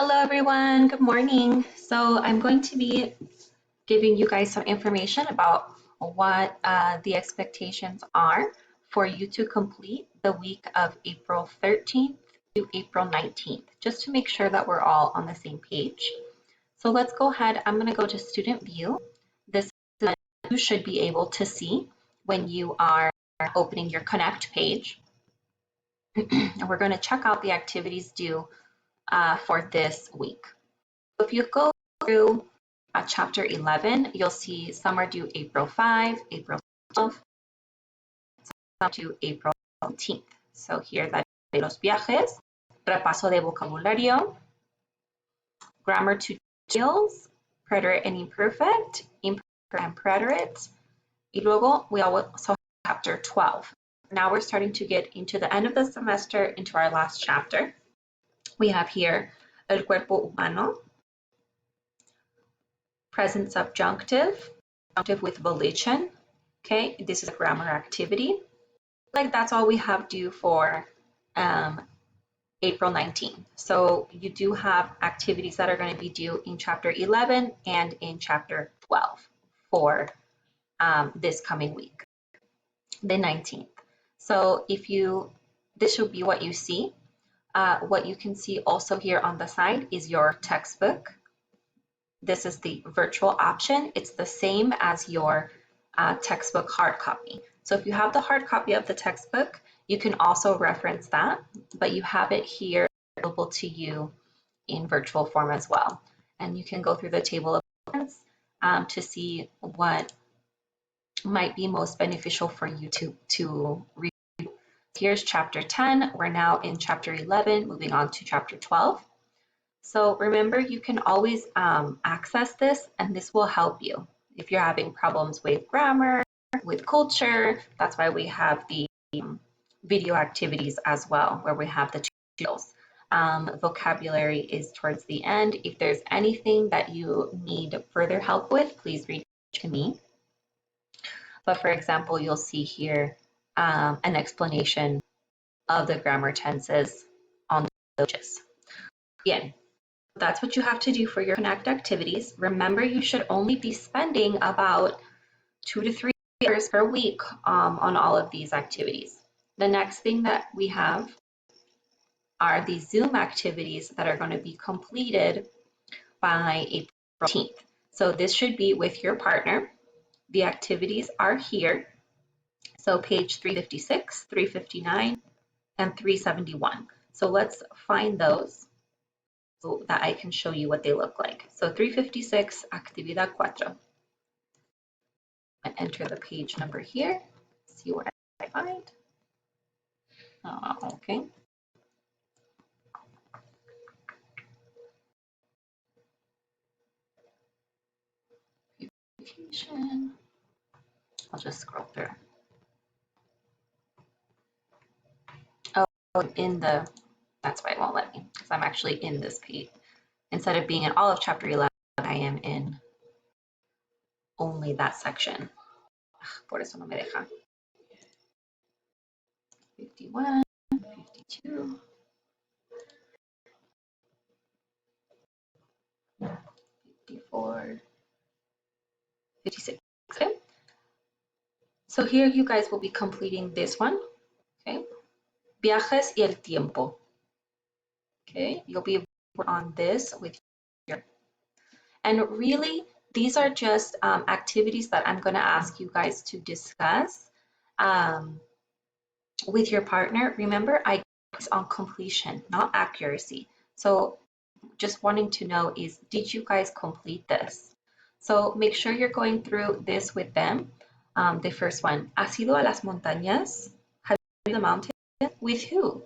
Hello everyone, good morning. So I'm going to be giving you guys some information about what the expectations are for you to complete the week of April 13th to April 19th, just to make sure that we're all on the same page. So let's go ahead, I'm going to go to student view. This is what you should be able to see when you are opening your Connect page. And we're going to check out the activities due for this week. If you go through chapter 11, you'll see some are due April 5, April 12, some to April 17th. So here that de los viajes, repaso de vocabulario, grammar tutorials, preterite and imperfect, imperfect and preterite, y luego we also have chapter 12. Now we're starting to get into the end of the semester, into our last chapter. We have here el cuerpo humano, present subjunctive, subjunctive with volition. Okay, this is a grammar activity. Like that's all we have due for April 19th. So you do have activities that are going to be due in chapter 11 and in chapter 12 for this coming week, the 19th. So this should be what you see. What you can see also here on the side is your textbook. This is the virtual option. It's the same as your textbook hard copy. So if you have the hard copy of the textbook, you can also reference that, but you have it here available to you in virtual form as well. And you can go through the table of contents to see what might be most beneficial for you to read. Here's chapter 10. We're now in chapter 11, moving on to chapter 12. So remember, you can always access this, and this will help you. If you're having problems with grammar, with culture, that's why we have the video activities as well, where we have the tutorials. Vocabulary is towards the end. If there's anything that you need further help with, please reach to me. But for example, you'll see here an explanation of the grammar tenses on the pages. Bien. That's what you have to do for your Connect activities. Remember, you should only be spending about 2 to 3 hours per week on all of these activities. The next thing that we have are the Zoom activities that are going to be completed by April 18th. So this should be with your partner. The activities are here. So page 356, 359, and 371. So let's find those so that I can show you what they look like. So 356, actividad 4. And enter the page number here, see what I find. Okay. I'll just scroll through. Oh, that's why it won't let me, because I'm actually in this page. Instead of being in all of chapter 11, I am in only that section. Por eso no me deja. 51, 52, 54, 56. Okay. So here you guys will be completing this one. Okay. Viajes y el tiempo. Okay. You'll be on this with your. And really, these are just activities that I'm going to ask you guys to discuss with your partner. Remember, I focus on completion, not accuracy. So just wanting to know is, did you guys complete this? So make sure you're going through this with them. The first one, ¿has ido a las montañas? Have you been to the mountains? With who?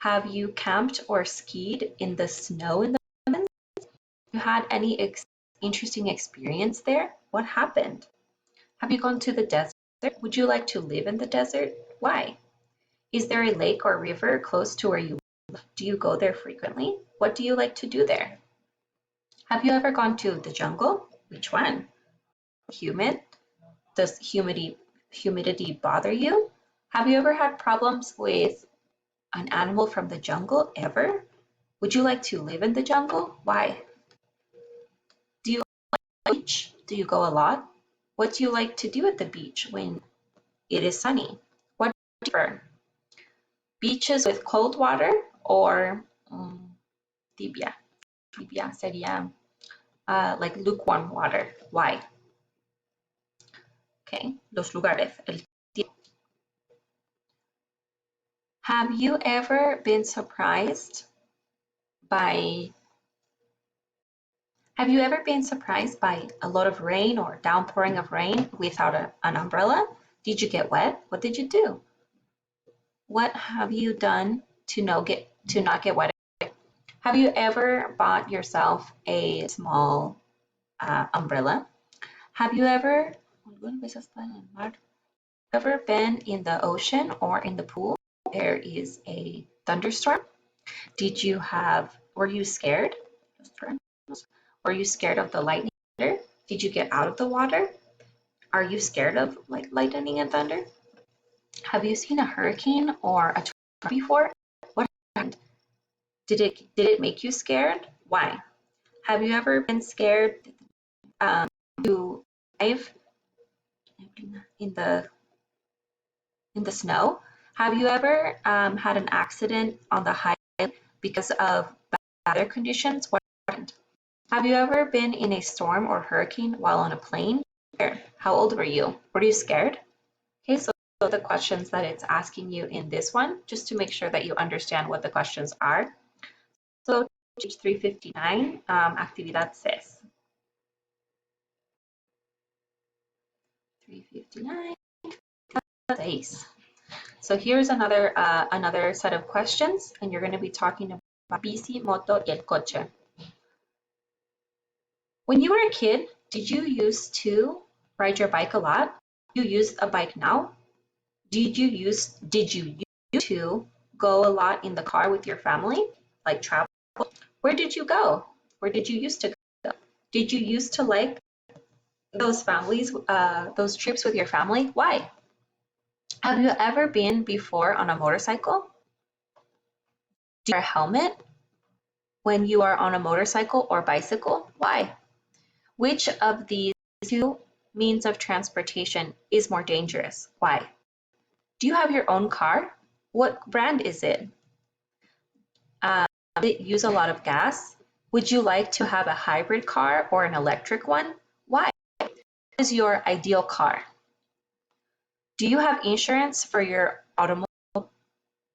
Have you camped or skied in the snow in the mountains? You had any interesting experience there? What happened? Have you gone to the desert? Would you like to live in the desert? Why? Is there a lake or river close to where you live? Do you go there frequently? What do you like to do there? Have you ever gone to the jungle? Which one? Humid? Does humidity bother you? Have you ever had problems with an animal from the jungle ever? Would you like to live in the jungle? Why? Do you like the beach? Do you go a lot? What do you like to do at the beach when it is sunny? What do you prefer? Beaches with cold water or tibia? Tibia sería like lukewarm water. Why? Okay, los lugares. Have you ever been surprised by Have you ever been surprised by a lot of rain or downpouring of rain without an umbrella? Did you get wet? What did you do? What have you done to not get wet? Have you ever bought yourself a small umbrella? Have you ever been in the ocean or in the pool? There is a thunderstorm. Were you scared? Were you scared of the lightning and thunder? Did you get out of the water? Are you scared of like lightning and thunder? Have you seen a hurricane or a tornado before? What happened? Did it make you scared? Why? Have you ever been scared to drive in the snow? Have you ever had an accident on the highway because of bad weather conditions? What happened? Have you ever been in a storm or hurricane while on a plane? How old were you? Were you scared? Okay, so the questions that it's asking you in this one, just to make sure that you understand what the questions are. So page 359, actividad 6. 359, 6. So here's another set of questions, and you're going to be talking about bici, moto, y el coche. When you were a kid, did you used to ride your bike a lot? Do you use a bike now? Did you used to go a lot in the car with your family, like travel? Where did you go? Where did you used to go? Did you used to like those those trips with your family? Why? Have you ever been before on a motorcycle? Do you wear a helmet when you are on a motorcycle or bicycle? Why? Which of these two means of transportation is more dangerous? Why? Do you have your own car? What brand is it? Does it use a lot of gas? Would you like to have a hybrid car or an electric one? Why? What is your ideal car? Do you have insurance for your automobile?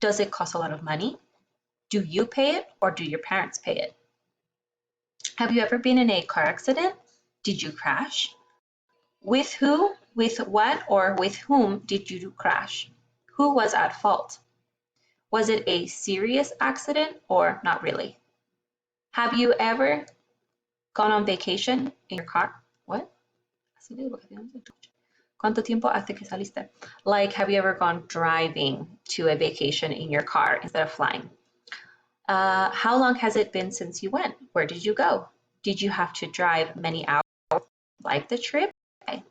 Does it cost a lot of money? Do you pay it or do your parents pay it? Have you ever been in a car accident? Did you crash? With who, with what, or with whom did you crash? Who was at fault? Was it a serious accident or not really? Have you ever gone on vacation in your car? What? ¿Cuánto tiempo hace que saliste? Like, have you ever gone driving to a vacation in your car instead of flying? How long has it been since you went? Where did you go? Did you have to drive many hours? Like the trip? Okay.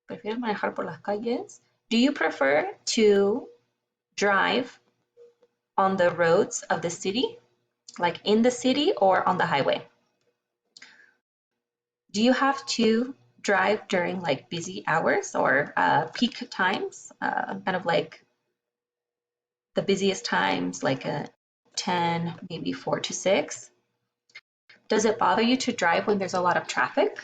¿Prefieres manejar por las calles? Do you prefer to drive on the roads of the city, like in the city or on the highway? Do you have to drive during like busy hours or peak times, kind of like the busiest times, like 10, maybe 4 to 6? Does it bother you to drive when there's a lot of traffic?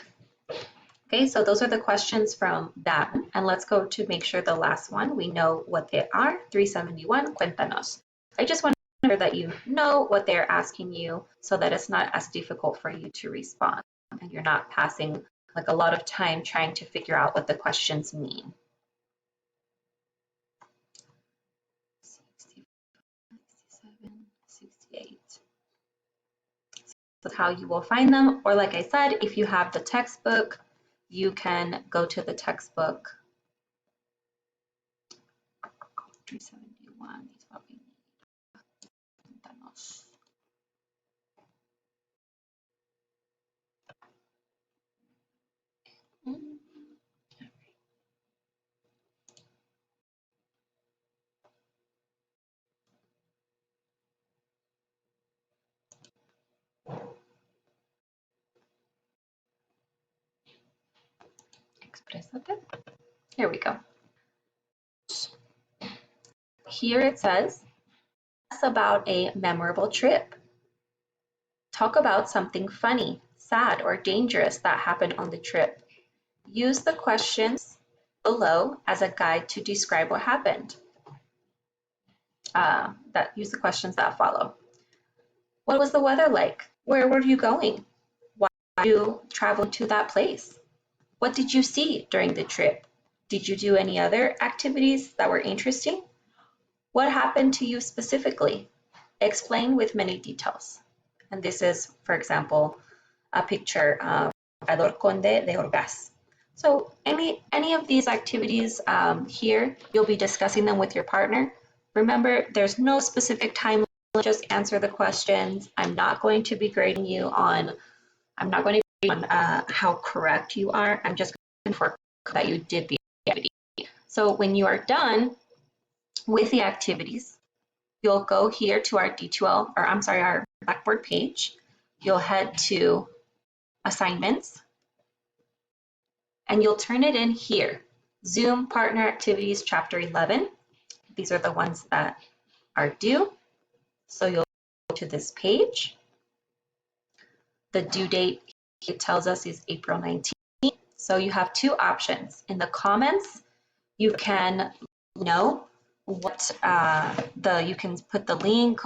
Okay, so those are the questions from that one. And let's go to make sure the last one, we know what they are. 371, cuéntanos. I just want to make sure that you know what they're asking you so that it's not as difficult for you to respond and you're not passing like a lot of time trying to figure out what the questions mean. 67, 68. That's how you will find them. Or like I said, if you have the textbook, you can go to the textbook. 371 is what we need. Here we go. Here it says, about a memorable trip. Talk about something funny, sad, or dangerous that happened on the trip. Use the questions below as a guide to describe what happened. Use the questions that follow. What was the weather like? Where were you going? Why did you travel to that place? What did you see during the trip? Did you do any other activities that were interesting? What happened to you specifically? Explain with many details. And this is, for example, a picture of Alor Conde de Orgaz. So any of these activities here, you'll be discussing them with your partner. Remember, there's no specific time limit, just answer the questions. I'm not going to be grading you on, how correct you are. I'm just going to confirm that you did the activity. So when you are done with the activities, you'll go here to our D2L, our Blackboard page. You'll head to Assignments, and you'll turn it in here. Zoom Partner Activities Chapter 11. These are the ones that are due. So you'll go to this page. The due date, it tells us, is April 19th. So you have two options. In the comments, you can know what you can put the link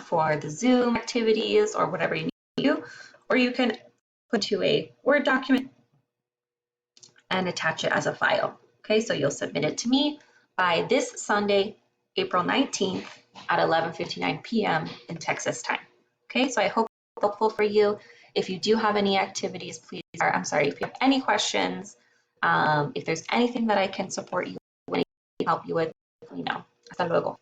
for the Zoom activities or whatever you need to do, or you can put to a Word document and attach it as a file. Okay, so you'll submit it to me by this Sunday, April 19th at 11:59 p.m. in Texas time. Okay, so I hope it's helpful for you. If you do have any activities, if you have any questions, if there's anything that I can support you with, help you with, let me know. Hasta luego.